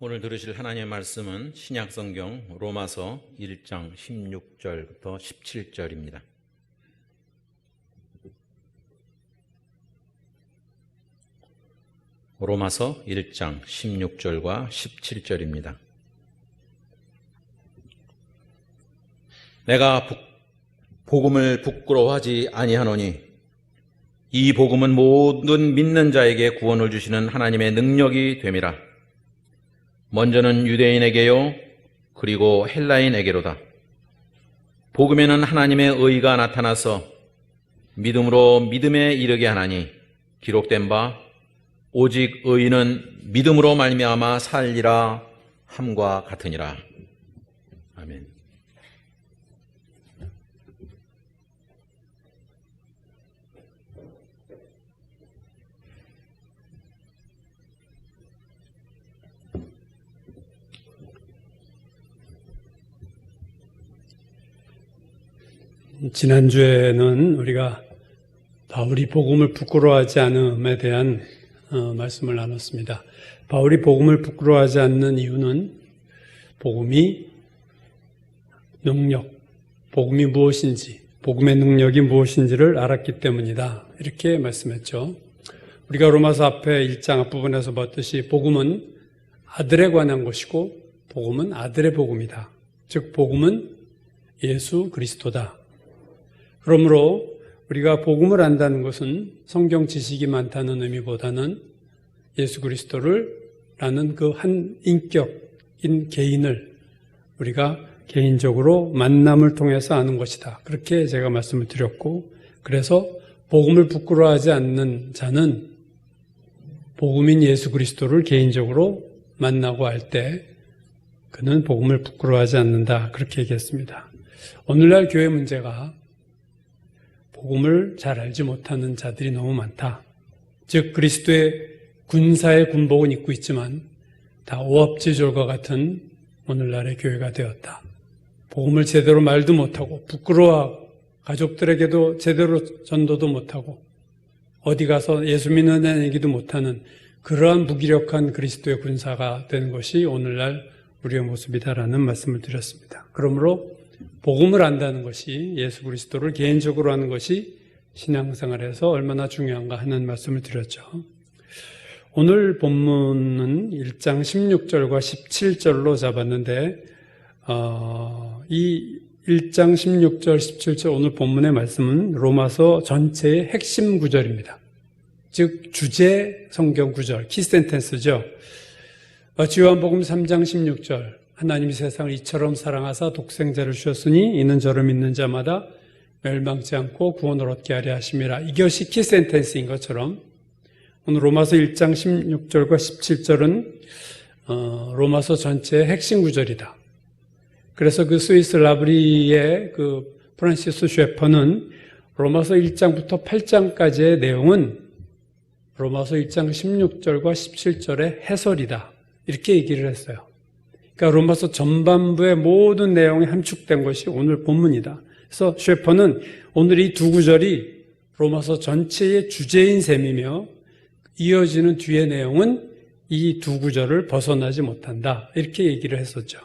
오늘 들으실 하나님의 말씀은 신약성경 로마서 1장 16절부터 17절입니다. 로마서 1장 16절과 17절입니다. 내가 복음을 부끄러워하지 아니하노니 이 복음은 모든 믿는 자에게 구원을 주시는 하나님의 능력이 됨이라. 먼저는 유대인에게요 그리고 헬라인에게로다. 복음에는 하나님의 의가 나타나서 믿음으로 믿음에 이르게 하나니 기록된 바 오직 의인은 믿음으로 말미암아 살리라 함과 같으니라. 아멘. 지난주에는 우리가 바울이 복음을 부끄러워하지 않음에 대한 말씀을 나눴습니다. 바울이 복음을 부끄러워하지 않는 이유는 복음이 능력, 복음이 무엇인지, 복음의 능력이 무엇인지를 알았기 때문이다. 이렇게 말씀했죠. 우리가 로마서 앞에 1장 앞부분에서 봤듯이 복음은 아들에 관한 것이고 복음은 아들의 복음이다. 즉 복음은 예수 그리스도다. 그러므로 우리가 복음을 안다는 것은 성경 지식이 많다는 의미보다는 예수 그리스도를 라는 그 한 인격인 개인을 우리가 개인적으로 만남을 통해서 아는 것이다. 그렇게 제가 말씀을 드렸고, 그래서 복음을 부끄러워하지 않는 자는 복음인 예수 그리스도를 개인적으로 만나고 할 때 그는 복음을 부끄러워하지 않는다. 그렇게 얘기했습니다. 오늘날 교회 문제가 복음을 잘 알지 못하는 자들이 너무 많다. 즉 그리스도의 군사의 군복은 입고 있지만 다 오합지졸과 같은 오늘날의 교회가 되었다. 복음을 제대로 말도 못하고 부끄러워 가족들에게도 제대로 전도도 못하고 어디 가서 예수 믿는 얘기도 못하는 그러한 무기력한 그리스도의 군사가 되는 것이 오늘날 우리의 모습이다라는 말씀을 드렸습니다. 그러므로 복음을 안다는 것이 예수 그리스도를 개인적으로 하는 것이 신앙생활에서 얼마나 중요한가 하는 말씀을 드렸죠. 오늘 본문은 1장 16절과 17절로 잡았는데 이 1장 16절, 17절 오늘 본문의 말씀은 로마서 전체의 핵심 구절입니다. 즉 주제 성경 구절, 키센텐스죠. 요한복음 3장 16절 하나님이 세상을 이처럼 사랑하사 독생자를 주셨으니 이는 저를 믿는 자마다 멸망치 않고 구원을 얻게 하려 하심이라. 이것이 키센텐스인 것처럼 오늘 로마서 1장 16절과 17절은 로마서 전체의 핵심 구절이다. 그래서 그 스위스 라브리의 그 프란시스 셰퍼는 로마서 1장부터 8장까지의 내용은 로마서 1장 16절과 17절의 해설이다. 이렇게 얘기를 했어요. 그러니까 로마서 전반부의 모든 내용이 함축된 것이 오늘 본문이다. 그래서 셰퍼는 오늘 이 두 구절이 로마서 전체의 주제인 셈이며 이어지는 뒤의 내용은 이 두 구절을 벗어나지 못한다. 이렇게 얘기를 했었죠.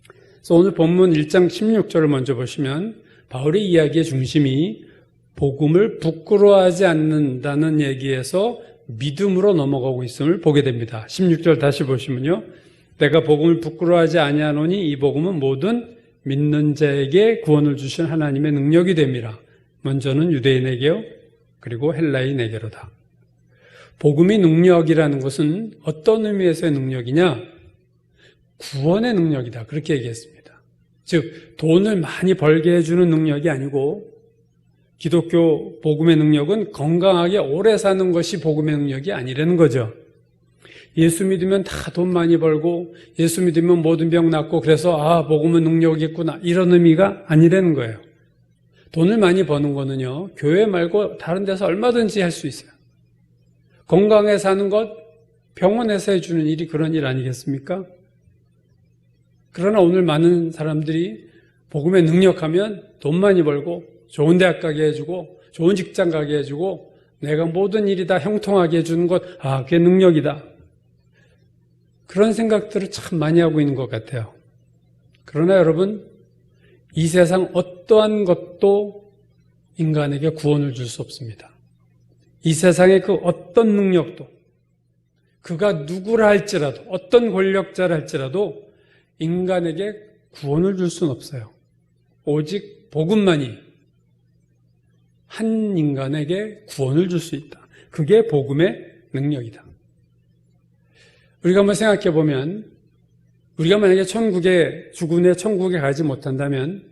그래서 오늘 본문 1장 16절을 먼저 보시면 바울의 이야기의 중심이 복음을 부끄러워하지 않는다는 얘기에서 믿음으로 넘어가고 있음을 보게 됩니다. 16절 다시 보시면요. 내가 복음을 부끄러워하지 아니하노니 이 복음은 모든 믿는 자에게 구원을 주신 하나님의 능력이 됨이라. 먼저는 유대인에게요 그리고 헬라인에게로다. 복음의 능력이라는 것은 어떤 의미에서의 능력이냐? 구원의 능력이다. 그렇게 얘기했습니다. 즉 돈을 많이 벌게 해주는 능력이 아니고 기독교 복음의 능력은 건강하게 오래 사는 것이 복음의 능력이 아니라는 거죠. 예수 믿으면 다 돈 많이 벌고 예수 믿으면 모든 병 낫고 그래서 복음은 능력이 있구나 이런 의미가 아니라는 거예요. 돈을 많이 버는 거는요 교회 말고 다른 데서 얼마든지 할 수 있어요. 건강해 사는 것 병원에서 해주는 일이 그런 일 아니겠습니까? 그러나 오늘 많은 사람들이 복음에 능력하면 돈 많이 벌고 좋은 대학 가게 해주고 좋은 직장 가게 해주고 내가 모든 일이 다 형통하게 해주는 것 그게 능력이다. 그런 생각들을 참 많이 하고 있는 것 같아요. 그러나 여러분, 이 세상 어떠한 것도 인간에게 구원을 줄 수 없습니다. 이 세상의 그 어떤 능력도, 그가 누구라 할지라도, 어떤 권력자라 할지라도 인간에게 구원을 줄 수는 없어요. 오직 복음만이 한 인간에게 구원을 줄 수 있다. 그게 복음의 능력이다. 우리가 한번 생각해 보면, 우리가 만약에 죽은 후에 천국에 가지 못한다면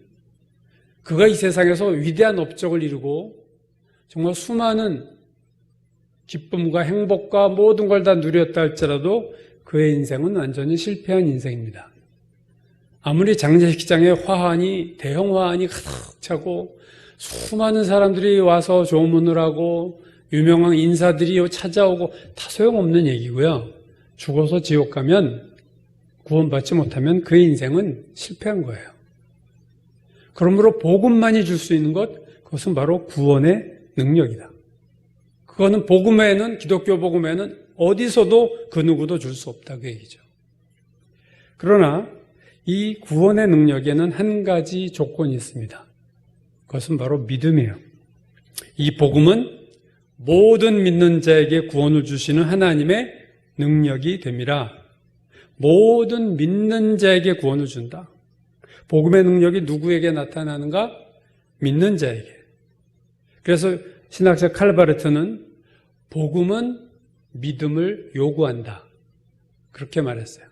그가 이 세상에서 위대한 업적을 이루고 정말 수많은 기쁨과 행복과 모든 걸 다 누렸다 할지라도 그의 인생은 완전히 실패한 인생입니다. 아무리 장례식장에 대형 화환이 가득 차고 수많은 사람들이 와서 조문을 하고 유명한 인사들이 찾아오고 다 소용없는 얘기고요. 죽어서 지옥 가면 구원받지 못하면 그의 인생은 실패한 거예요. 그러므로 복음만이 줄 수 있는 것, 그것은 바로 구원의 능력이다. 그거는 복음 외에는, 기독교 복음 외에는 어디서도 그 누구도 줄 수 없다, 그 얘기죠. 그러나 이 구원의 능력에는 한 가지 조건이 있습니다. 그것은 바로 믿음이에요. 이 복음은 모든 믿는 자에게 구원을 주시는 하나님의 능력이 됨이라. 모든 믿는 자에게 구원을 준다. 복음의 능력이 누구에게 나타나는가? 믿는 자에게. 그래서 신학자 칼바르트는 복음은 믿음을 요구한다. 그렇게 말했어요.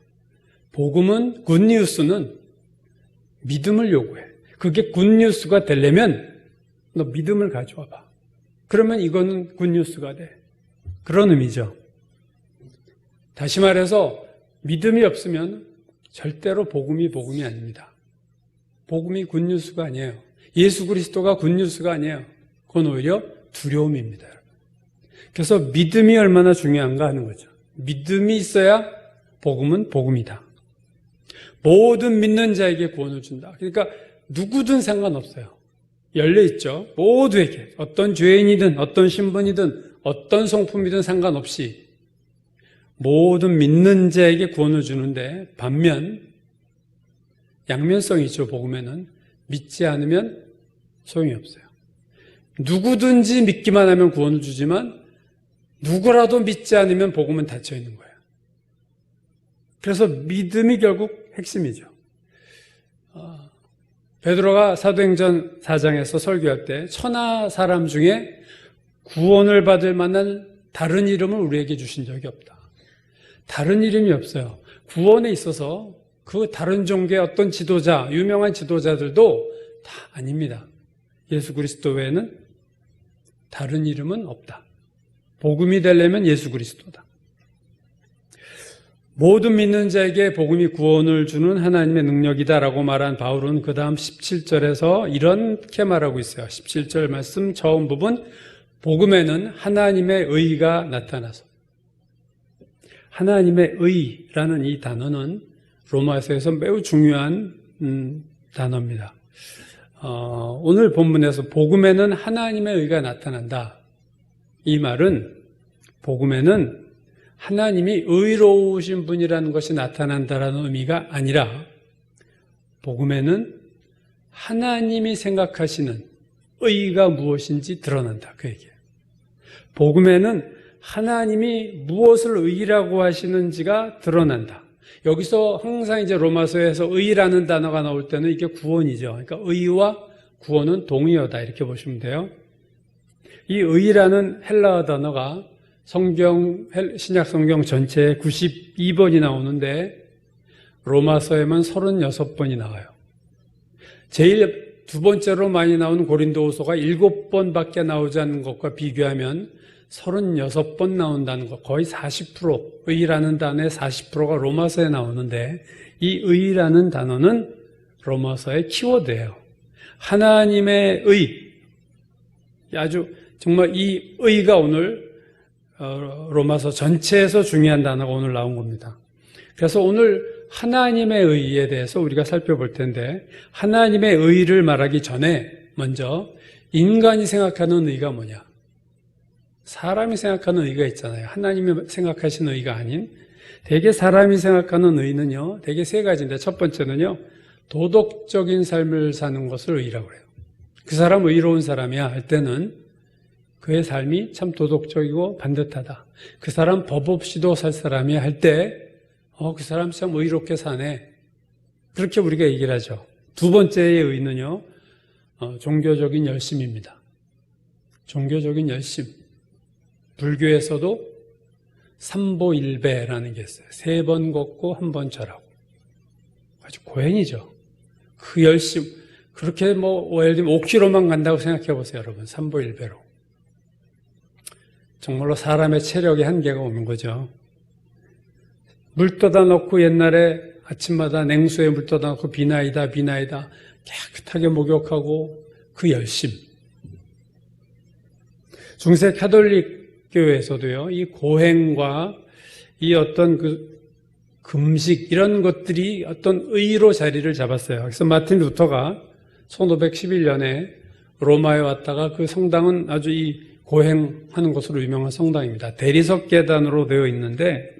복음은, 굿뉴스는 믿음을 요구해. 그게 굿뉴스가 되려면 너 믿음을 가져와 봐. 그러면 이거는 굿뉴스가 돼. 그런 의미죠. 다시 말해서 믿음이 없으면 절대로 복음이 아닙니다. 복음이 굿뉴스가 아니에요. 예수 그리스도가 굿뉴스가 아니에요. 그건 오히려 두려움입니다. 그래서 믿음이 얼마나 중요한가 하는 거죠. 믿음이 있어야 복음은 복음이다. 모든 믿는 자에게 구원을 준다. 그러니까 누구든 상관없어요. 열려있죠. 모두에게. 어떤 죄인이든 어떤 신분이든 어떤 성품이든 상관없이 모든 믿는 자에게 구원을 주는데, 반면 양면성이 있죠. 복음에는 믿지 않으면 소용이 없어요. 누구든지 믿기만 하면 구원을 주지만 누구라도 믿지 않으면 복음은 닫혀 있는 거예요. 그래서 믿음이 결국 핵심이죠. 베드로가 사도행전 4장에서 설교할 때 천하 사람 중에 구원을 받을 만한 다른 이름을 우리에게 주신 적이 없다. 다른 이름이 없어요. 구원에 있어서 그 다른 종교의 어떤 지도자, 유명한 지도자들도 다 아닙니다. 예수 그리스도 외에는 다른 이름은 없다. 복음이 되려면 예수 그리스도다. 모든 믿는 자에게 복음이 구원을 주는 하나님의 능력이다라고 말한 바울은 그 다음 17절에서 이렇게 말하고 있어요. 17절 말씀 처음 부분, 복음에는 하나님의 의가 나타나서. 하나님의 의라는 이 단어는 로마서에서 매우 중요한 단어입니다. 오늘 본문에서 복음에는 하나님의 의가 나타난다. 이 말은 복음에는 하나님이 의로우신 분이라는 것이 나타난다라는 의미가 아니라 복음에는 하나님이 생각하시는 의가 무엇인지 드러난다. 그 얘기예요. 복음에는 하나님이 무엇을 의라고 하시는지가 드러난다. 여기서 항상 이제 로마서에서 의라는 단어가 나올 때는 이게 구원이죠. 그러니까 의와 구원은 동의어다 이렇게 보시면 돼요. 이 의라는 헬라어 단어가 신약 성경 전체에 92번이 나오는데 로마서에만 36번이 나와요. 제일 두 번째로 많이 나오는 고린도후서가 7번밖에 나오지 않는 것과 비교하면 36번 나온다는 것, 거의 40%, 의라는 단어의 40%가 로마서에 나오는데 이 의라는 단어는 로마서의 키워드예요. 하나님의 의, 아주 정말 이 의가 오늘 로마서 전체에서 중요한 단어가 오늘 나온 겁니다. 그래서 오늘 하나님의 의에 대해서 우리가 살펴볼 텐데, 하나님의 의를 말하기 전에 먼저 인간이 생각하는 의가 뭐냐? 사람이 생각하는 의가 있잖아요. 하나님이 생각하시는 의가 아닌. 대개 사람이 생각하는 의는요, 대개 세 가지인데, 첫 번째는요, 도덕적인 삶을 사는 것을 의라고 해요. 그 사람 의로운 사람이야 할 때는 그의 삶이 참 도덕적이고 반듯하다. 그 사람 법 없이도 살 사람이야 할 때, 그 사람 참 의롭게 사네. 그렇게 우리가 얘기를 하죠. 두 번째의 의는요, 종교적인 열심입니다. 종교적인 열심. 불교에서도 삼보일배라는 게 있어요. 3번 걷고 1번 절하고. 아주 고행이죠. 그 열심. 그렇게 예를 들면 5km만 간다고 생각해 보세요, 여러분. 삼보일배로. 정말로 사람의 체력의 한계가 오는 거죠. 물 떠다 놓고 옛날에 아침마다 냉수에 물 떠다 놓고 비나이다 깨끗하게 목욕하고 그 열심. 중세 가톨릭 교회에서도요, 이 고행과 이 어떤 그 금식 이런 것들이 어떤 의로 자리를 잡았어요. 그래서 마틴 루터가 1511년에 로마에 왔다가 그 성당은 아주 이 고행하는 것으로 유명한 성당입니다. 대리석 계단으로 되어 있는데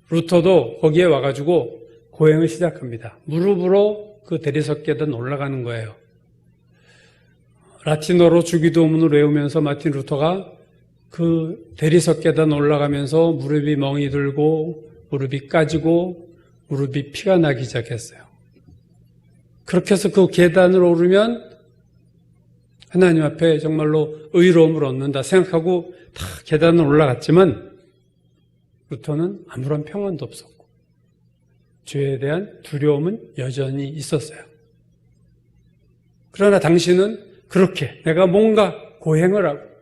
루터도 거기에 와가지고 고행을 시작합니다. 무릎으로 그 대리석 계단 올라가는 거예요. 라틴어로 주기도문을 외우면서 마틴 루터가 그 대리석 계단 올라가면서 무릎이 멍이 들고 무릎이 까지고 무릎이 피가 나기 시작했어요. 그렇게 해서 그 계단을 오르면 하나님 앞에 정말로 의로움을 얻는다 생각하고 다 계단을 올라갔지만 루터는 아무런 평안도 없었고 죄에 대한 두려움은 여전히 있었어요. 그러나 당신은 그렇게 내가 뭔가 고행을 하고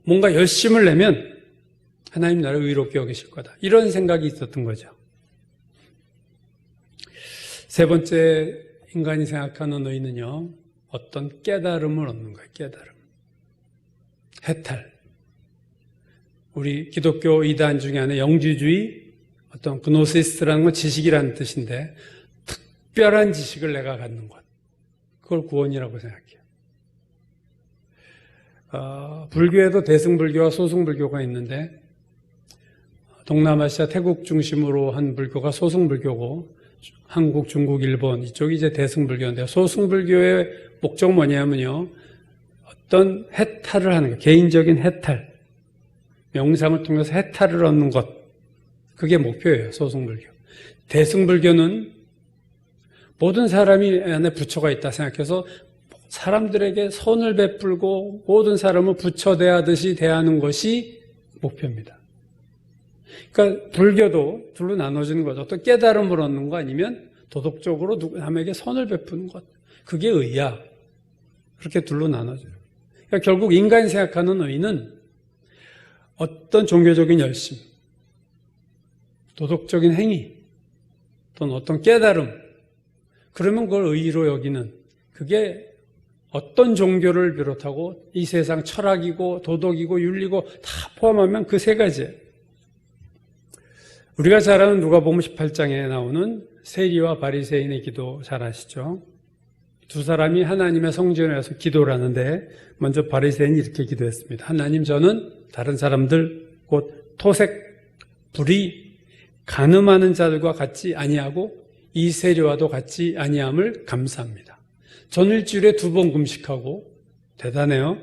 뭔가 열심을 내면 하나님 나를 의롭게 여기실 거다. 이런 생각이 있었던 거죠. 세 번째 인간이 생각하는 의는요, 어떤 깨달음을 얻는 거예요. 깨달음. 해탈. 우리 기독교 이단 중에 하나 영지주의, 어떤 그노시스트라는 건 지식이라는 뜻인데 특별한 지식을 내가 갖는 것. 그걸 구원이라고 생각해요. 불교에도 대승불교와 소승불교가 있는데 동남아시아 태국 중심으로 한 불교가 소승불교고 한국, 중국, 일본 이쪽이 이제 대승불교인데요. 소승불교의 목적 뭐냐면요, 어떤 해탈을 하는 것, 개인적인 해탈, 명상을 통해서 해탈을 얻는 것, 그게 목표예요. 소승불교. 대승불교는 모든 사람이 안에 부처가 있다 생각해서 사람들에게 선을 베풀고 모든 사람을 부처 대하듯이 대하는 것이 목표입니다. 그러니까 불교도 둘로 나눠지는 거죠. 또 깨달음을 얻는 거 아니면 도덕적으로 남에게 선을 베푸는 것. 그게 의야. 그렇게 둘로 나눠져요. 그러니까 결국 인간이 생각하는 의는 어떤 종교적인 열심, 도덕적인 행위, 또는 어떤 깨달음, 그러면 그걸 의로 여기는, 그게 어떤 종교를 비롯하고 이 세상 철학이고 도덕이고 윤리고 다 포함하면 그 세 가지예요. 우리가 잘 아는 누가복음 18장에 나오는 세리와 바리새인의 기도 잘 아시죠? 두 사람이 하나님의 성전에 와서 기도를 하는데 먼저 바리새인이 이렇게 기도했습니다. 하나님, 저는 다른 사람들 곧 토색, 불의, 간음하는 자들과 같이 아니하고 이 세리와도 같이 아니함을 감사합니다. 전 일주일에 2번 금식하고, 대단해요.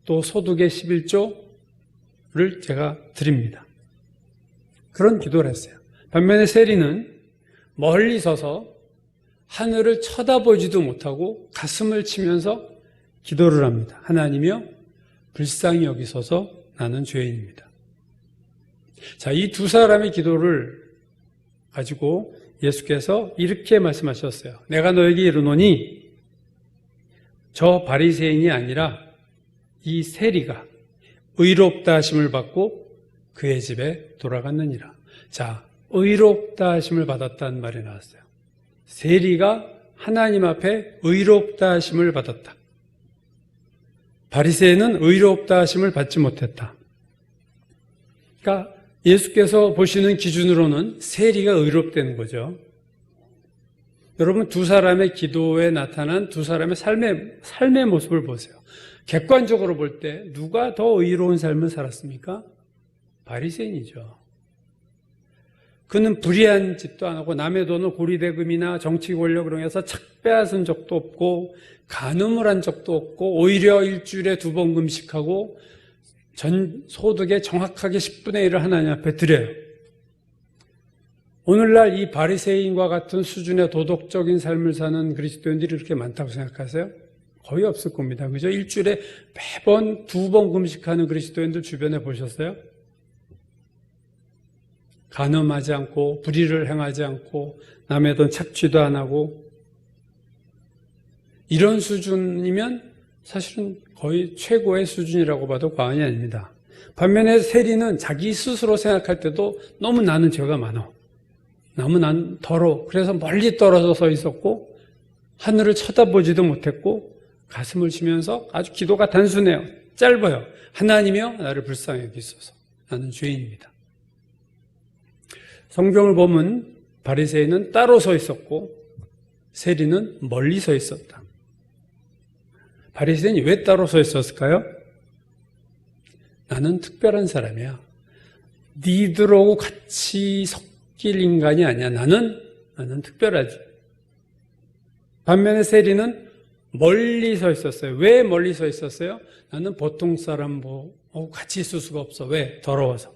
또 소득의 11조를 제가 드립니다. 그런 기도를 했어요. 반면에 세리는 멀리 서서 하늘을 쳐다보지도 못하고 가슴을 치면서 기도를 합니다. 하나님이여, 불쌍히 여기소서, 나는 죄인입니다. 자, 이 두 사람의 기도를 가지고 예수께서 이렇게 말씀하셨어요. 내가 너에게 이르노니 저 바리새인이 아니라 이 세리가 의롭다 하심을 받고 그의 집에 돌아갔느니라. 자, 의롭다 하심을 받았다는 말이 나왔어요. 세리가 하나님 앞에 의롭다 하심을 받았다. 바리새인은 의롭다 하심을 받지 못했다. 그러니까 예수께서 보시는 기준으로는 세리가 의롭다는 거죠. 여러분, 두 사람의 기도에 나타난 두 사람의 삶의 모습을 보세요. 객관적으로 볼 때 누가 더 의로운 삶을 살았습니까? 바리새인이죠. 그는 불의한 짓도 안 하고 남의 돈을 고리대금이나 정치 권력으로 해서 착 빼앗은 적도 없고 간음을 한 적도 없고 오히려 일주일에 2번 금식하고 전 소득의 정확하게 10분의 1을 하나님 앞에 드려요. 오늘날 이 바리새인과 같은 수준의 도덕적인 삶을 사는 그리스도인들이 이렇게 많다고 생각하세요? 거의 없을 겁니다. 그죠? 일주일에 매번 2번 금식하는 그리스도인들 주변에 보셨어요? 간음하지 않고 불의를 행하지 않고 남의 돈 착취도 안 하고 이런 수준이면 사실은 거의 최고의 수준이라고 봐도 과언이 아닙니다. 반면에 세리는 자기 스스로 생각할 때도 너무 나는 죄가 많아. 너무 난 더러워. 그래서 멀리 떨어져 서 있었고 하늘을 쳐다보지도 못했고 가슴을 치면서 아주 기도가 단순해요. 짧아요. 하나님이여 나를 불쌍히 여기소서. 나는 죄인입니다. 성경을 보면 바리새인은 따로 서 있었고 세리는 멀리 서 있었다. 바리새인이 왜 따로 서 있었을까요? 나는 특별한 사람이야. 니들하고 같이 섞일 인간이 아니야. 나는 특별하지. 반면에 세리는 멀리 서 있었어요. 왜 멀리 서 있었어요? 나는 보통 사람하고 같이 있을 수가 없어. 왜? 더러워서.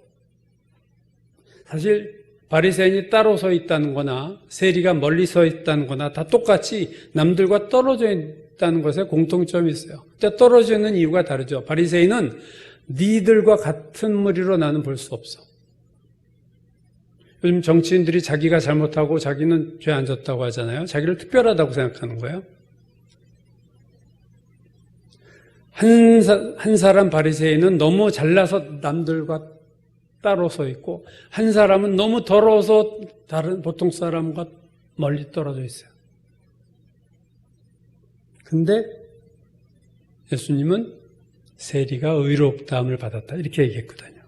사실 바리새인이 따로 서 있다는 거나 세리가 멀리 서 있다는 거나 다 똑같이 남들과 떨어져 있다는 것에 공통점이 있어요. 근데 떨어져 있는 이유가 다르죠. 바리새인은 니들과 같은 무리로 나는 볼 수 없어. 요즘 정치인들이 자기가 잘못하고 자기는 죄 안 졌다고 하잖아요. 자기를 특별하다고 생각하는 거예요. 한 사람 바리새인은 너무 잘나서 남들과 따로 서 있고 한 사람은 너무 더러워서 다른 보통 사람과 멀리 떨어져 있어요. 근데 예수님은 세리가 의롭다함을 받았다 이렇게 얘기했거든요.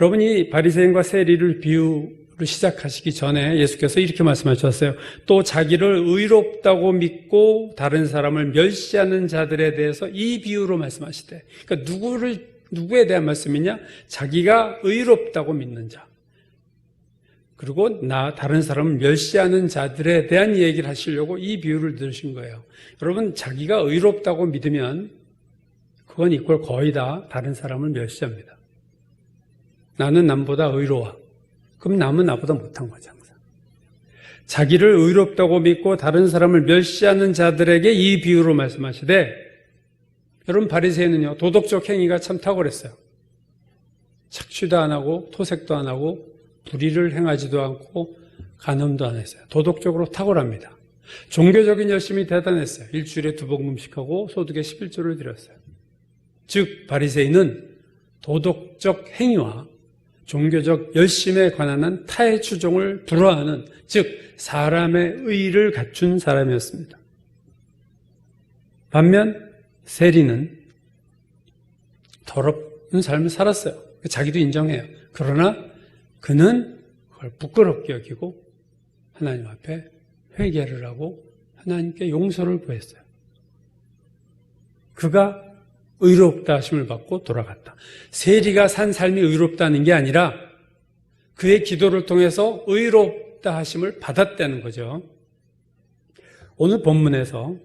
여러분이 바리새인과 세리를 비유로 시작하시기 전에 예수께서 이렇게 말씀하셨어요. 또 자기를 의롭다고 믿고 다른 사람을 멸시하는 자들에 대해서 이 비유로 말씀하시대. 그러니까 누구에 대한 말씀이냐? 자기가 의롭다고 믿는 자. 그리고 다른 사람을 멸시하는 자들에 대한 얘기를 하시려고 이 비유를 들으신 거예요. 여러분, 자기가 의롭다고 믿으면 그건 이꼴 거의 다 다른 사람을 멸시합니다. 나는 남보다 의로워. 그럼 남은 나보다 못한 거죠, 항상. 자기를 의롭다고 믿고 다른 사람을 멸시하는 자들에게 이 비유로 말씀하시되 여러분 바리새인은요 도덕적 행위가 참 탁월했어요. 착취도 안 하고 토색도 안 하고 불의를 행하지도 않고 간음도 안 했어요. 도덕적으로 탁월합니다. 종교적인 열심이 대단했어요. 일주일에 2번 금식하고 소득의 11조를 드렸어요. 즉 바리새인은 도덕적 행위와 종교적 열심에 관한 한 타의 추종을 불허하는 즉 사람의 의를 갖춘 사람이었습니다. 반면 세리는 더럽은 삶을 살았어요. 자기도 인정해요. 그러나 그는 그걸 부끄럽게 여기고 하나님 앞에 회개를 하고 하나님께 용서를 구했어요. 그가 의롭다 하심을 받고 돌아갔다. 세리가 산 삶이 의롭다는 게 아니라 그의 기도를 통해서 의롭다 하심을 받았다는 거죠. 오늘 본문에서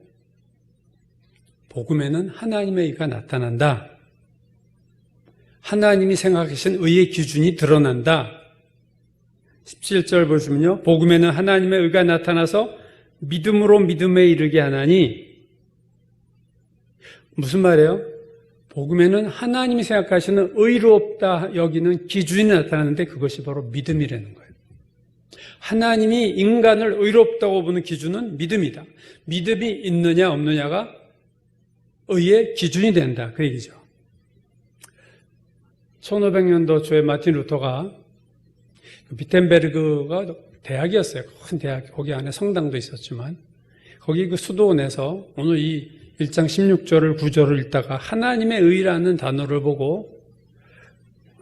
복음에는 하나님의 의가 나타난다. 하나님이 생각하신 의의 기준이 드러난다. 17절 보시면요. 복음에는 하나님의 의가 나타나서 믿음으로 믿음에 이르게 하나니 무슨 말이에요? 복음에는 하나님이 생각하시는 의롭다 여기는 기준이 나타나는데 그것이 바로 믿음이라는 거예요. 하나님이 인간을 의롭다고 보는 기준은 믿음이다. 믿음이 있느냐 없느냐가 의의 기준이 된다. 그 얘기죠. 1500년도 초에 마틴 루터가 비텐베르그가 대학이었어요. 큰 대학. 거기 안에 성당도 있었지만 거기 그 수도원에서 오늘 이 1장 16절을 9절을 읽다가 하나님의 의라는 단어를 보고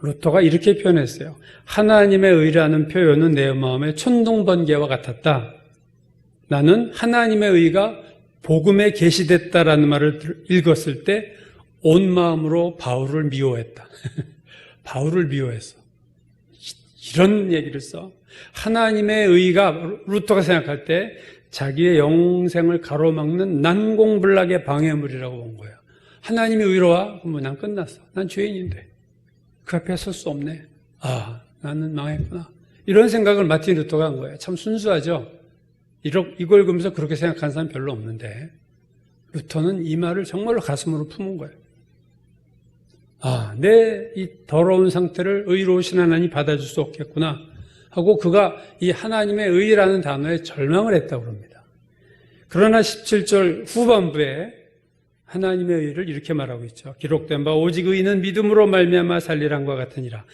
루터가 이렇게 표현했어요. 하나님의 의라는 표현은 내 마음에 천둥번개와 같았다. 나는 하나님의 의가 복음에 계시됐다라는 말을 읽었을 때 온 마음으로 바울을 미워했다. 바울을 미워했어. 이런 얘기를 써. 하나님의 의가 루터가 생각할 때 자기의 영생을 가로막는 난공불락의 방해물이라고 본 거예요. 하나님이 의로와? 그러면 난 끝났어. 난 죄인인데. 그 앞에 설 수 없네. 아, 나는 망했구나. 이런 생각을 마틴 루터가 한 거예요. 참 순수하죠? 이걸 보면서 그렇게 생각하는 사람 별로 없는데 루터는 이 말을 정말로 가슴으로 품은 거예요. 아, 내 이 더러운 상태를 의로우신 하나님이 받아줄 수 없겠구나 하고 그가 이 하나님의 의라는 단어에 절망을 했다고 합니다. 그러나 17절 후반부에 하나님의 의를 이렇게 말하고 있죠. 기록된 바 오직 의인은 믿음으로 말미암아 살리란과 같으니라.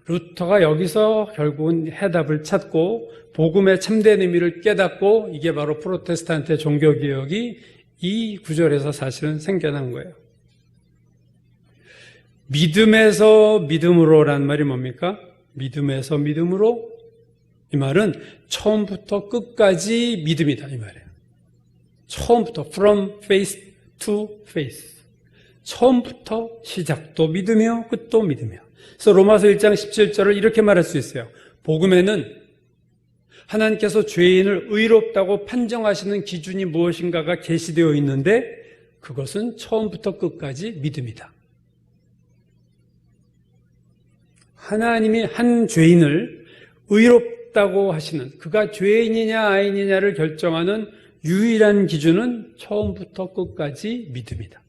루터가 여기서 결국은 해답을 찾고 복음의 참된 의미를 깨닫고 이게 바로 프로테스탄트의 종교개혁이 이 구절에서 사실은 생겨난 거예요. 믿음에서 믿음으로라는 말이 뭡니까? 믿음에서 믿음으로 이 말은 처음부터 끝까지 믿음이다 이 말이에요. 처음부터 from faith to faith. 처음부터 시작도 믿음이요 끝도 믿음이요. 그래서 로마서 1장 17절을 이렇게 말할 수 있어요. 복음에는 하나님께서 죄인을 의롭다고 판정하시는 기준이 무엇인가가 게시되어 있는데 그것은 처음부터 끝까지 믿음이다. 하나님이 한 죄인을 의롭다고 하시는 그가 죄인이냐 아인이냐를 결정하는 유일한 기준은 처음부터 끝까지 믿음이다.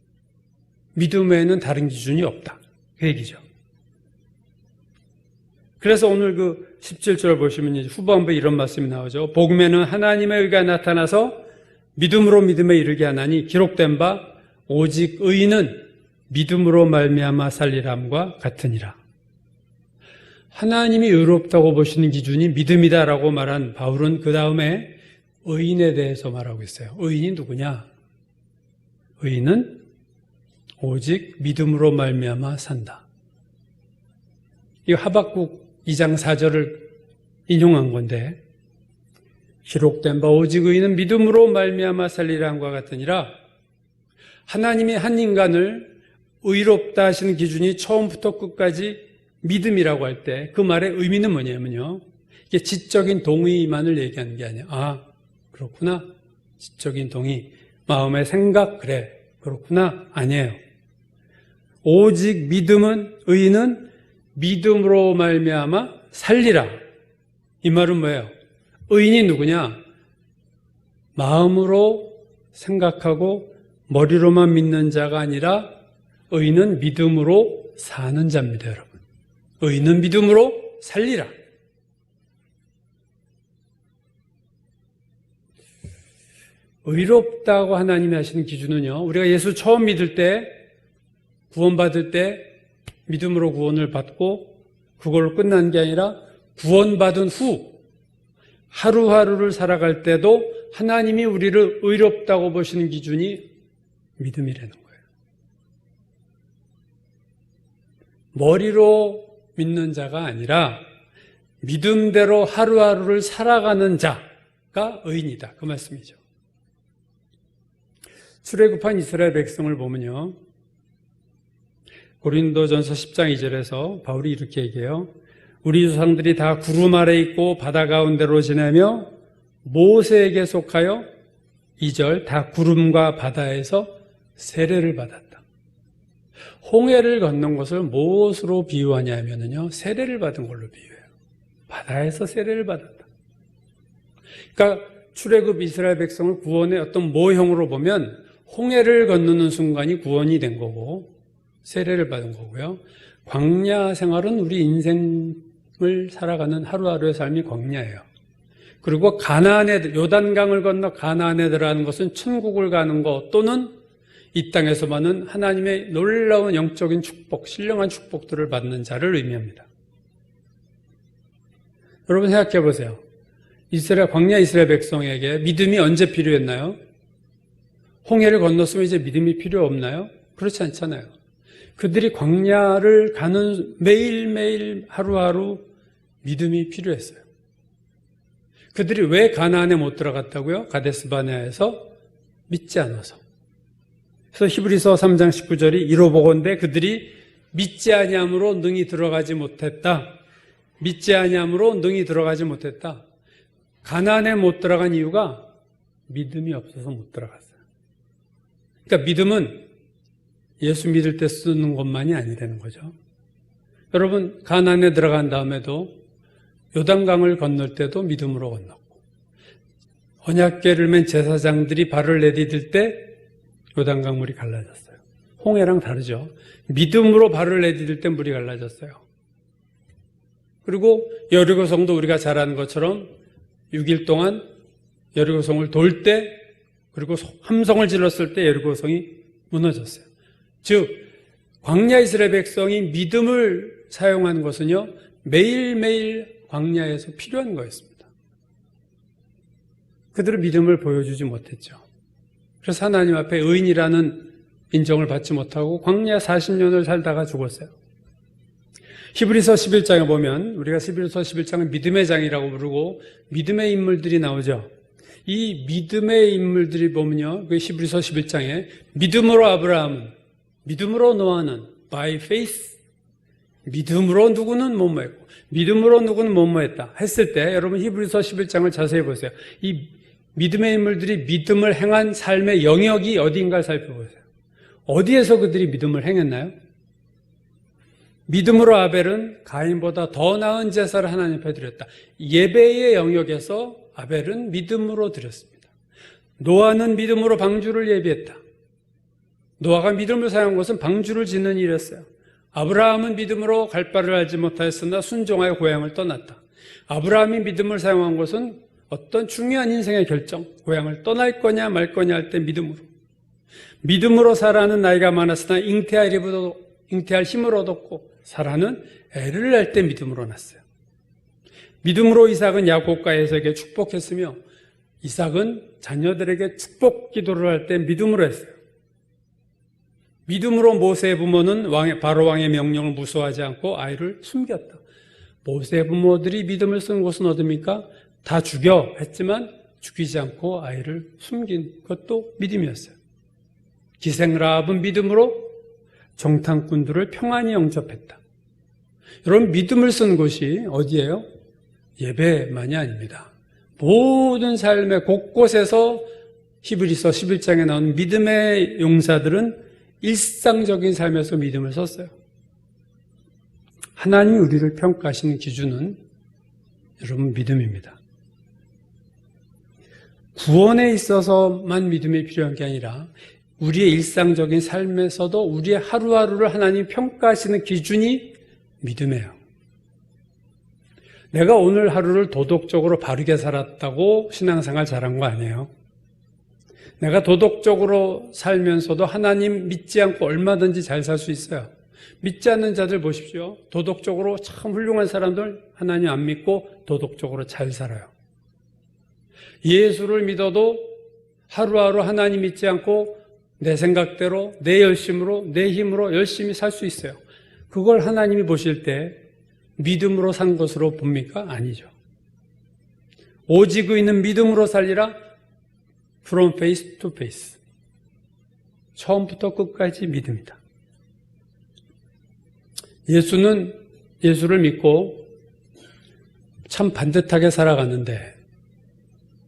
믿음 외에는 다른 기준이 없다. 그 얘기죠. 그래서 오늘 그 17절 보시면 이제 후반부에 이런 말씀이 나오죠. 복음에는 하나님의 의가 나타나서 믿음으로 믿음에 이르게 하나니 기록된 바 오직 의인은 믿음으로 말미암아 살리람과 같으니라. 하나님이 의롭다고 보시는 기준이 믿음이다라고 말한 바울은 그 다음에 의인에 대해서 말하고 있어요. 의인이 누구냐? 의인은 오직 믿음으로 말미암아 산다. 이 하박국 2장 4절을 인용한 건데 기록된 바 오직 의인은 믿음으로 말미암아 살리람과 같으니라. 하나님이 한 인간을 의롭다 하시는 기준이 처음부터 끝까지 믿음이라고 할 때 그 말의 의미는 뭐냐면요. 이게 지적인 동의만을 얘기하는 게 아니에요. 아, 그렇구나. 지적인 동의. 마음의 생각, 그래. 그렇구나. 아니에요. 오직 믿음은, 의인은 믿음으로 말미암아 살리라. 이 말은 뭐예요? 의인이 누구냐? 마음으로 생각하고 머리로만 믿는 자가 아니라 의인은 믿음으로 사는 자입니다, 여러분. 의인은 믿음으로 살리라. 의롭다고 하나님이 하시는 기준은요, 우리가 예수 처음 믿을 때, 구원받을 때 믿음으로 구원을 받고 그걸로 끝난 게 아니라 구원받은 후 하루하루를 살아갈 때도 하나님이 우리를 의롭다고 보시는 기준이 믿음이라는 거예요. 머리로 믿는 자가 아니라 믿음대로 하루하루를 살아가는 자가 의인이다. 그 말씀이죠. 출애굽한 이스라엘 백성을 보면요. 고린도전서 10장 2절에서 바울이 이렇게 얘기해요. 우리 조상들이 다 구름 아래 있고 바다 가운데로 지내며 모세에게 속하여 2절 다 구름과 바다에서 세례를 받았다. 홍해를 건넌 것을 무엇으로 비유하냐면요. 세례를 받은 걸로 비유해요. 바다에서 세례를 받았다. 그러니까 출애굽 이스라엘 백성을 구원의 어떤 모형으로 보면 홍해를 건너는 순간이 구원이 된 거고 세례를 받은 거고요. 광야 생활은 우리 인생을 살아가는 하루하루의 삶이 광야예요. 그리고 가나안에 요단강을 건너 가나안에 들어가는 것은 천국을 가는 것 또는 이 땅에서 받는 하나님의 놀라운 영적인 축복, 신령한 축복들을 받는 자를 의미합니다. 여러분 생각해 보세요. 광야 이스라엘 백성에게 믿음이 언제 필요했나요? 홍해를 건넜으면 이제 믿음이 필요 없나요? 그렇지 않잖아요. 그들이 광야를 가는 매일매일 하루하루 믿음이 필요했어요. 그들이 왜 가나안에 못 들어갔다고요? 가데스바네아에서 믿지 않아서. 그래서 히브리서 3장 19절이 이로 보건대 그들이 믿지 아니함으로 능히 들어가지 못했다. 믿지 아니함으로 능히 들어가지 못했다. 가나안에 못 들어간 이유가 믿음이 없어서 못 들어갔어요. 그러니까 믿음은 예수 믿을 때 쓰는 것만이 아니라는 거죠. 여러분, 가나안에 들어간 다음에도 요단강을 건널 때도 믿음으로 건넜고, 언약궤를 맨 제사장들이 발을 내디딜 때 요단강 물이 갈라졌어요. 홍해랑 다르죠. 믿음으로 발을 내디딜 때 물이 갈라졌어요. 그리고 여리고성도 우리가 잘 아는 것처럼 6일 동안 여리고성을 돌 때, 그리고 함성을 질렀을 때 여리고성이 무너졌어요. 즉 광야 이스라엘 백성이 믿음을 사용한 것은요, 매일매일 광야에서 필요한 거였습니다. 그들은 믿음을 보여주지 못했죠. 그래서 하나님 앞에 의인이라는 인정을 받지 못하고 광야 40년을 살다가 죽었어요. 히브리서 11장에 보면, 우리가 히브리서 11장은 믿음의 장이라고 부르고 믿음의 인물들이 나오죠. 이 믿음의 인물들이 보면요, 그 히브리서 11장에 믿음으로 아브라함은, 믿음으로 노아는, by faith, 믿음으로 누구는 뭐뭐했고 믿음으로 누구는 뭐뭐했다 했을 때, 여러분 히브리서 11장을 자세히 보세요. 이 믿음의 인물들이 믿음을 행한 삶의 영역이 어디인가 살펴보세요. 어디에서 그들이 믿음을 행했나요? 믿음으로 아벨은 가인보다 더 나은 제사를 하나님 앞에 드렸다. 예배의 영역에서 아벨은 믿음으로 드렸습니다. 노아는 믿음으로 방주를 예비했다. 노아가 믿음을 사용한 것은 방주를 짓는 일이었어요. 아브라함은 믿음으로 갈 바를 알지 못하였으나 순종하여 고향을 떠났다. 아브라함이 믿음을 사용한 것은 어떤 중요한 인생의 결정, 고향을 떠날 거냐 말 거냐 할 때 믿음으로 사라는 나이가 많았으나 잉태할 힘을 얻었고, 사라는 애를 낳을 때 믿음으로 낳았어요. 믿음으로 이삭은 야곱과 에서에게 축복했으며, 이삭은 자녀들에게 축복 기도를 할 때 믿음으로 했어요. 믿음으로 모세의 부모는 바로 왕의 명령을 무서워하지 않고 아이를 숨겼다. 모세의 부모들이 믿음을 쓴 곳은 어디입니까? 다 죽여 했지만 죽이지 않고 아이를 숨긴 것도 믿음이었어요. 기생라합은 믿음으로 정탐꾼들을 평안히 영접했다. 여러분, 믿음을 쓴 곳이 어디예요? 예배만이 아닙니다. 모든 삶의 곳곳에서 히브리서 11장에 나오는 믿음의 용사들은 일상적인 삶에서 믿음을 썼어요. 하나님이 우리를 평가하시는 기준은 여러분 믿음입니다. 구원에 있어서만 믿음이 필요한 게 아니라 우리의 일상적인 삶에서도 우리의 하루하루를 하나님이 평가하시는 기준이 믿음이에요. 내가 오늘 하루를 도덕적으로 바르게 살았다고 신앙생활 잘한 거 아니에요. 내가 도덕적으로 살면서도 하나님 믿지 않고 얼마든지 잘 살 수 있어요. 믿지 않는 자들 보십시오. 도덕적으로 참 훌륭한 사람들 하나님 안 믿고 도덕적으로 잘 살아요. 예수를 믿어도 하루하루 하나님 믿지 않고 내 생각대로, 내 열심으로, 내 힘으로 열심히 살 수 있어요. 그걸 하나님이 보실 때 믿음으로 산 것으로 봅니까? 아니죠. 오직 의인은 믿음으로 살리라. From face to face. 처음부터 끝까지 믿음이다. 예수를 믿고 참 반듯하게 살아가는데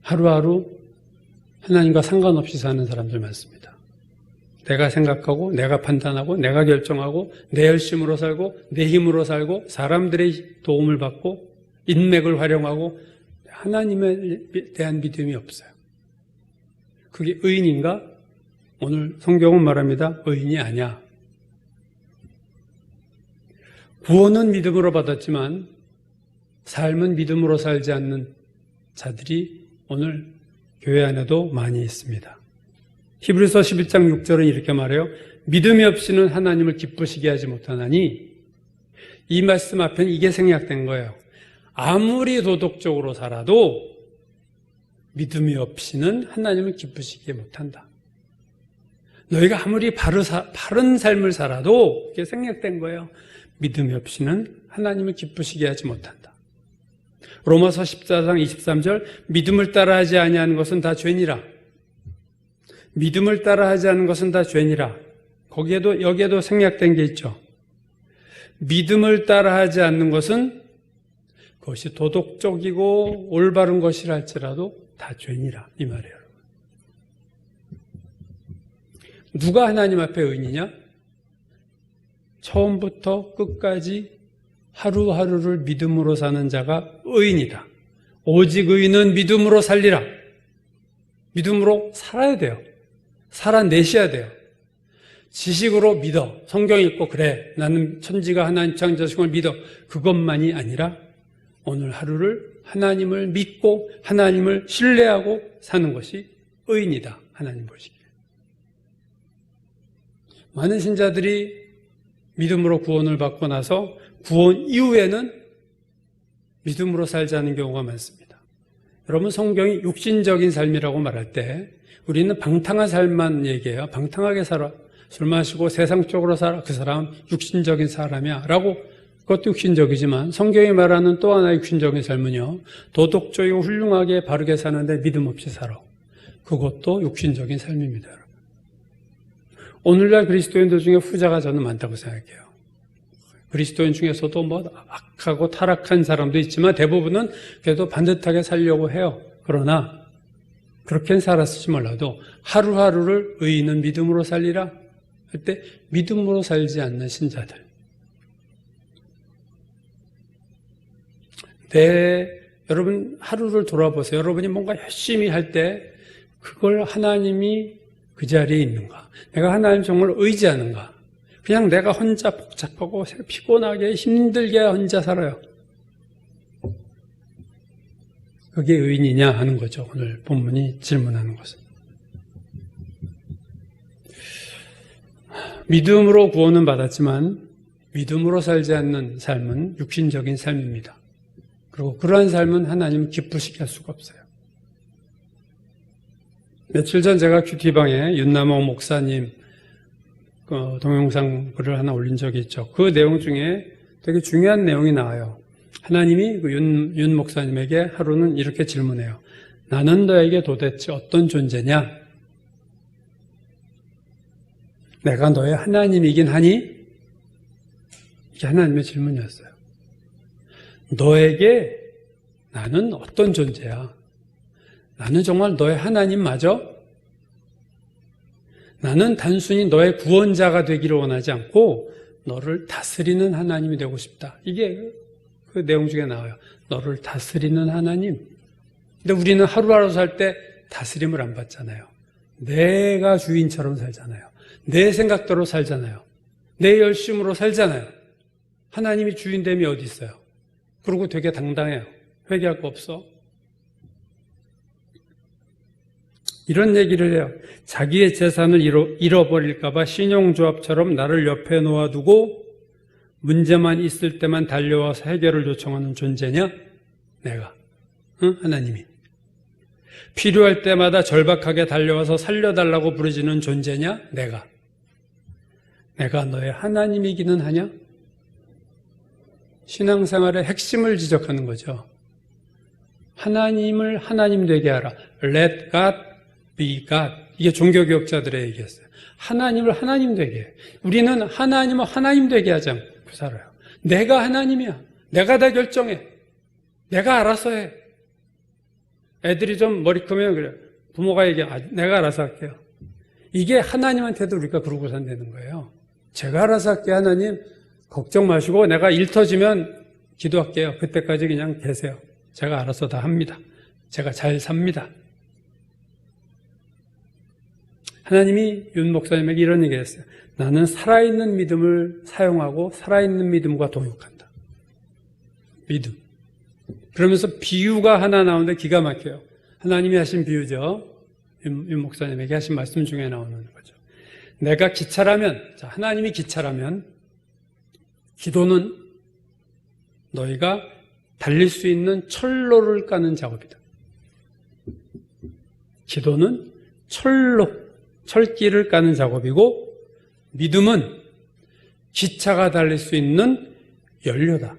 하루하루 하나님과 상관없이 사는 사람들 많습니다. 내가 생각하고, 내가 판단하고, 내가 결정하고, 내 열심으로 살고, 내 힘으로 살고, 사람들의 도움을 받고, 인맥을 활용하고, 하나님에 대한 믿음이 없어요. 그게 의인인가? 오늘 성경은 말합니다. 의인이 아니야. 구원은 믿음으로 받았지만 삶은 믿음으로 살지 않는 자들이 오늘 교회 안에도 많이 있습니다. 히브리서 11장 6절은 이렇게 말해요. 믿음이 없이는 하나님을 기쁘시게 하지 못하나니, 이 말씀 앞에는 이게 생략된 거예요. 아무리 도덕적으로 살아도 믿음이 없이는 하나님을 기쁘시게 못한다. 너희가 아무리 바른 삶을 살아도 이게 생략된 거예요. 믿음이 없이는 하나님을 기쁘시게 하지 못한다. 로마서 14장 23절, 믿음을 따라하지 아니하는 것은 다 죄니라. 믿음을 따라하지 않는 것은 다 죄니라. 여기에도 생략된 게 있죠. 믿음을 따라하지 않는 것은 그것이 도덕적이고 올바른 것이라 할지라도 다 죄니라 이 말이에요. 누가 하나님 앞에 의인이냐? 처음부터 끝까지 하루하루를 믿음으로 사는 자가 의인이다. 오직 의인은 믿음으로 살리라. 믿음으로 살아야 돼요. 살아내셔야 돼요. 지식으로 믿어. 성경 읽고 그래. 나는 천지가 하나님 창조하신 걸 믿어. 그것만이 아니라 오늘 하루를 하나님을 믿고 하나님을 신뢰하고 사는 것이 의인이다. 하나님 보시기에. 많은 신자들이 믿음으로 구원을 받고 나서 구원 이후에는 믿음으로 살지 않는 경우가 많습니다. 여러분, 성경이 육신적인 삶이라고 말할 때 우리는 방탕한 삶만 얘기해요. 방탕하게 살아. 술 마시고 세상적으로 살아. 그 사람 육신적인 사람이야 라고, 그것도 육신적이지만 성경이 말하는 또 하나의 육신적인 삶은요, 도덕적이고 훌륭하게 바르게 사는데 믿음 없이 살아. 그것도 육신적인 삶입니다. 여러분. 오늘날 그리스도인들 중에 후자가 저는 많다고 생각해요. 그리스도인 중에서도 뭐 악하고 타락한 사람도 있지만 대부분은 그래도 반듯하게 살려고 해요. 그러나 그렇게는 살았을지 몰라도 하루하루를 의인은 믿음으로 살리라 할 때 믿음으로 살지 않는 신자들, 여러분 하루를 돌아보세요. 여러분이 뭔가 열심히 할 때 그걸 하나님이 그 자리에 있는가? 내가 하나님 정말 의지하는가? 그냥 내가 혼자 복잡하고 피곤하게 힘들게 혼자 살아요. 그게 의인이냐 하는 거죠. 오늘 본문이 질문하는 것은. 믿음으로 구원은 받았지만 믿음으로 살지 않는 삶은 육신적인 삶입니다. 그리고 그러한 삶은 하나님 기쁘시게 할 수가 없어요. 며칠 전 제가 큐티방에 윤남호 목사님 동영상 글을 하나 올린 적이 있죠. 그 내용 중에 되게 중요한 내용이 나와요. 하나님이 그 윤 목사님에게 하루는 이렇게 질문해요. 나는 너에게 도대체 어떤 존재냐? 내가 너의 하나님이긴 하니? 이게 하나님의 질문이었어요. 너에게 나는 어떤 존재야? 나는 정말 너의 하나님 맞아? 나는 단순히 너의 구원자가 되기를 원하지 않고 너를 다스리는 하나님이 되고 싶다. 이게 그 내용 중에 나와요. 너를 다스리는 하나님. 근데 우리는 하루하루 살 때 다스림을 안 받잖아요. 내가 주인처럼 살잖아요. 내 생각대로 살잖아요. 내 열심으로 살잖아요. 하나님이 주인됨이 어디 있어요? 그리고 되게 당당해요. 회개할 거 없어. 이런 얘기를 해요. 자기의 재산을 잃어버릴까 봐 신용조합처럼 나를 옆에 놓아두고 문제만 있을 때만 달려와서 해결을 요청하는 존재냐? 내가. 응? 하나님이. 필요할 때마다 절박하게 달려와서 살려달라고 부르짖는 존재냐? 내가. 내가 너의 하나님이기는 하냐? 신앙생활의 핵심을 지적하는 거죠. 하나님을 하나님 되게 하라. Let God be God. 이게 종교개혁자들의 얘기였어요. 하나님을 하나님 되게 해. 우리는 하나님을 하나님 되게 하지 않고 살아요. 내가 하나님이야. 내가 다 결정해. 내가 알아서 해. 애들이 좀 머리 크면 그래. 부모가 얘기해. 내가 알아서 할게요. 이게 하나님한테도 우리가 그러고 산다는 거예요. 제가 알아서 할게요. 하나님 걱정 마시고 내가 일 터지면 기도할게요. 그때까지 그냥 계세요. 제가 알아서 다 합니다. 제가 잘 삽니다. 하나님이 윤 목사님에게 이런 얘기를 했어요. 나는 살아있는 믿음을 사용하고 살아있는 믿음과 동역한다. 믿음. 그러면서 비유가 하나 나오는데 기가 막혀요. 하나님이 하신 비유죠. 윤 목사님에게 하신 말씀 중에 나오는 거죠. 내가 기차라면, 자, 하나님이 기차라면 기도는 너희가 달릴 수 있는 철로를 까는 작업이다. 기도는 철길을 까는 작업이고 믿음은 기차가 달릴 수 있는 연료다.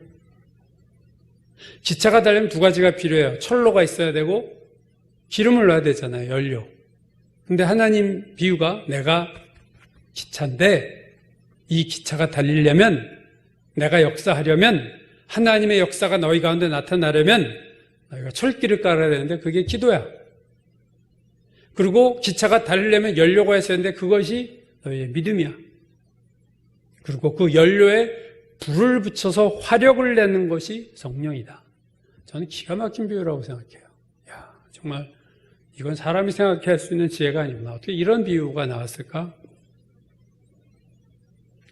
기차가 달리면 두 가지가 필요해요. 철로가 있어야 되고 기름을 넣어야 되잖아요. 연료. 근데 하나님 비유가 내가 기차인데 이 기차가 달리려면 내가 역사하려면 하나님의 역사가 너희 가운데 나타나려면 너희가 철길을 깔아야 되는데 그게 기도야. 그리고 기차가 달리려면 연료가 있어야 되는데 그것이 너희의 믿음이야. 그리고 그 연료에 불을 붙여서 화력을 내는 것이 성령이다. 저는 기가 막힌 비유라고 생각해요. 야, 정말 이건 사람이 생각할 수 있는 지혜가 아니구나. 어떻게 이런 비유가 나왔을까?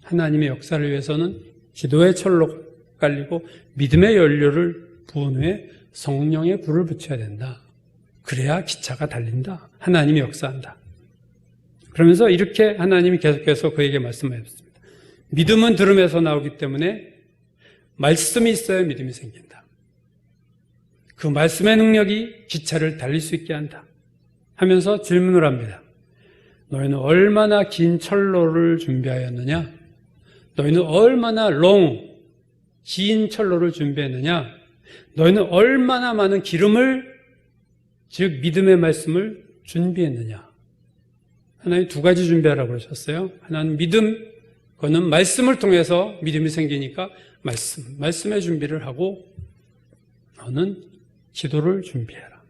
하나님의 역사를 위해서는 기도의 철로 깔리고 믿음의 연료를 부은 후에 성령의 불을 붙여야 된다. 그래야 기차가 달린다. 하나님이 역사한다. 그러면서 이렇게 하나님이 계속해서 그에게 말씀하셨습니다. 믿음은 들음에서 나오기 때문에 말씀이 있어야 믿음이 생긴다. 그 말씀의 능력이 기차를 달릴 수 있게 한다. 하면서 질문을 합니다. 너희는 얼마나 긴 철로를 준비하였느냐? 너희는 얼마나 긴 철로를 준비했느냐? 너희는 얼마나 많은 기름을, 즉 믿음의 말씀을 준비했느냐? 하나님 두 가지 준비하라고 그러셨어요. 하나는 믿음, 그거는 말씀을 통해서 믿음이 생기니까 말씀의 준비를 하고, 너는 기도를 준비해라.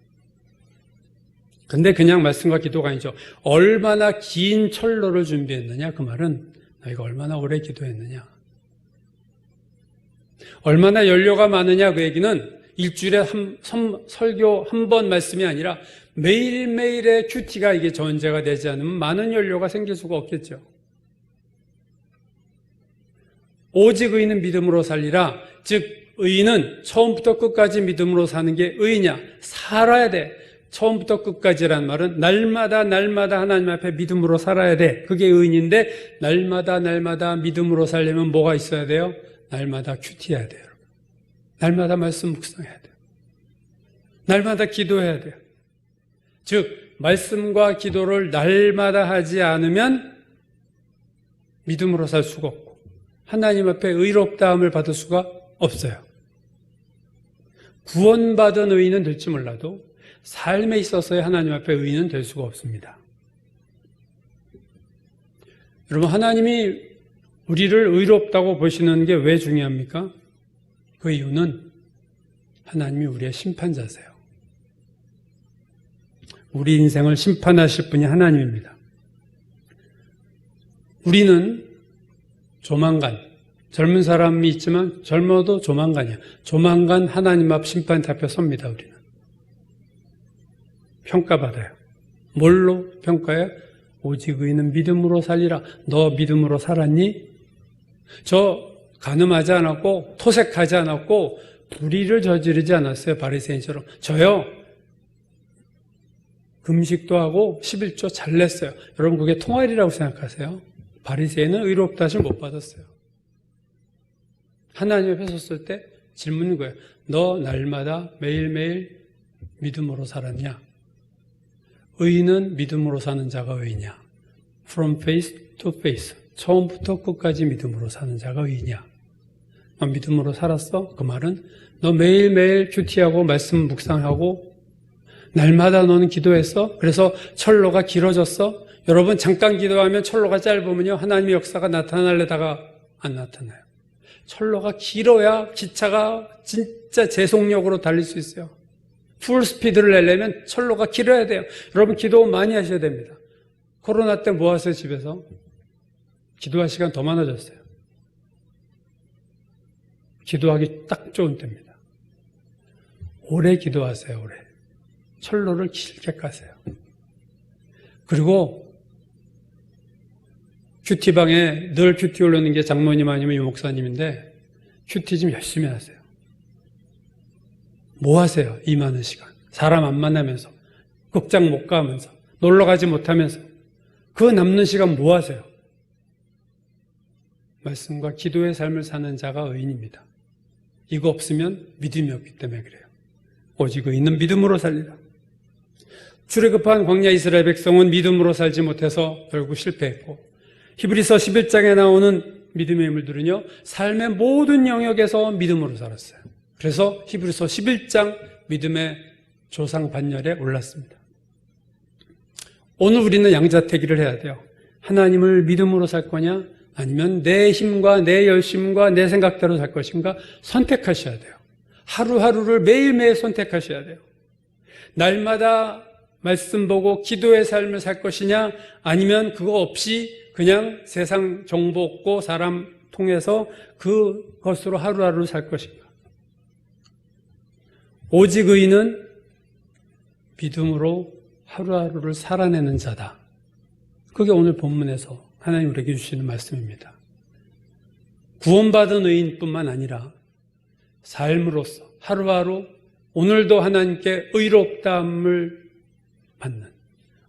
근데 그냥 말씀과 기도가 아니죠. 얼마나 긴 철로를 준비했느냐? 그 말은 너희가 얼마나 오래 기도했느냐? 얼마나 연료가 많으냐? 그 얘기는 일주일에 설교 한 번 말씀이 아니라 매일매일의 큐티가 이게 전제가 되지 않으면 많은 연료가 생길 수가 없겠죠. 오직 의인은 믿음으로 살리라. 즉 의인은 처음부터 끝까지 믿음으로 사는 게 의이냐? 살아야 돼. 처음부터 끝까지란 말은 날마다 하나님 앞에 믿음으로 살아야 돼. 그게 의인인데 날마다 믿음으로 살려면 뭐가 있어야 돼요? 날마다 큐티해야 돼요. 날마다 말씀 묵상해야 돼요. 날마다 기도해야 돼요. 즉 말씀과 기도를 날마다 하지 않으면 믿음으로 살 수가 없고 하나님 앞에 의롭다함을 받을 수가 없어요. 구원받은 의인은 될지 몰라도 삶에 있어서의 하나님 앞에 의인은 될 수가 없습니다. 여러분, 하나님이 우리를 의롭다고 보시는 게 왜 중요합니까? 그 이유는 하나님이 우리의 심판자세요. 우리 인생을 심판하실 분이 하나님입니다. 우리는 조만간, 젊은 사람이 있지만 젊어도 조만간이야. 조만간 하나님 앞 심판 잡혀 섭니다, 우리는. 평가받아요. 뭘로 평가해? 오직 의인은 믿음으로 살리라. 너 믿음으로 살았니? 저 간음하지 않았고 토색하지 않았고 불의를 저지르지 않았어요. 바리새인처럼. 저요 금식도 하고 11조 잘 냈어요. 여러분 그게 통할이라고 생각하세요? 바리새인은 의롭다 하심 못 받았어요. 하나님 앞에 섰을 때 질문인 거예요. 너 날마다 매일매일 믿음으로 살았냐? 의인은 믿음으로 사는 자가 의이냐? From faith to faith. 처음부터 끝까지 믿음으로 사는 자가 의이냐? 너 믿음으로 살았어? 그 말은 너 매일매일 큐티하고 말씀 묵상하고 날마다 너는 기도했어? 그래서 철로가 길어졌어? 여러분 잠깐 기도하면 철로가 짧으면요 하나님의 역사가 나타나려다가 안 나타나요. 철로가 길어야 기차가 진짜 제속력으로 달릴 수 있어요. 풀 스피드를 내려면 철로가 길어야 돼요. 여러분 기도 많이 하셔야 됩니다. 코로나 때 뭐 하세요 집에서? 기도할 시간 더 많아졌어요. 기도하기 딱 좋은 때입니다. 오래 기도하세요. 오래. 철로를 길게 까세요. 그리고 큐티방에 늘 큐티 올리는 게 장모님 아니면 유목사님인데 큐티 좀 열심히 하세요. 뭐 하세요? 이 많은 시간. 사람 안 만나면서 극장 못 가면서 놀러 가지 못하면서 그 남는 시간 뭐 하세요? 말씀과 기도의 삶을 사는 자가 의인입니다. 이거 없으면 믿음이 없기 때문에 그래요. 오직 의인은 믿음으로 살리라. 출애굽한 광야 이스라엘 백성은 믿음으로 살지 못해서 결국 실패했고 히브리서 11장에 나오는 믿음의 인물들은요 삶의 모든 영역에서 믿음으로 살았어요. 그래서 히브리서 11장 믿음의 조상 반열에 올랐습니다. 오늘 우리는 양자택일을 해야 돼요. 하나님을 믿음으로 살 거냐 아니면 내 힘과 내 열심과 내 생각대로 살 것인가 선택하셔야 돼요. 하루하루를 매일매일 선택하셔야 돼요. 날마다 말씀 보고 기도의 삶을 살 것이냐, 아니면 그거 없이 그냥 세상 정보 얻고 사람 통해서 그것으로 하루하루 살 것인가. 오직 의인은 믿음으로 하루하루를 살아내는 자다. 그게 오늘 본문에서 하나님 우리에게 주시는 말씀입니다. 구원받은 의인뿐만 아니라 삶으로서 하루하루 오늘도 하나님께 의롭다함을 받는,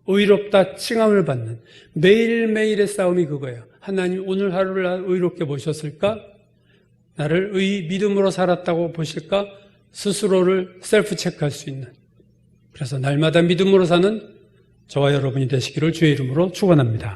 의롭다 칭함을 받는 매일매일의 싸움이 그거예요. 하나님 오늘 하루를 의롭게 보셨을까? 나를 믿음으로 살았다고 보실까? 스스로를 셀프 체크할 수 있는, 그래서 날마다 믿음으로 사는 저와 여러분이 되시기를 주의 이름으로 축원합니다.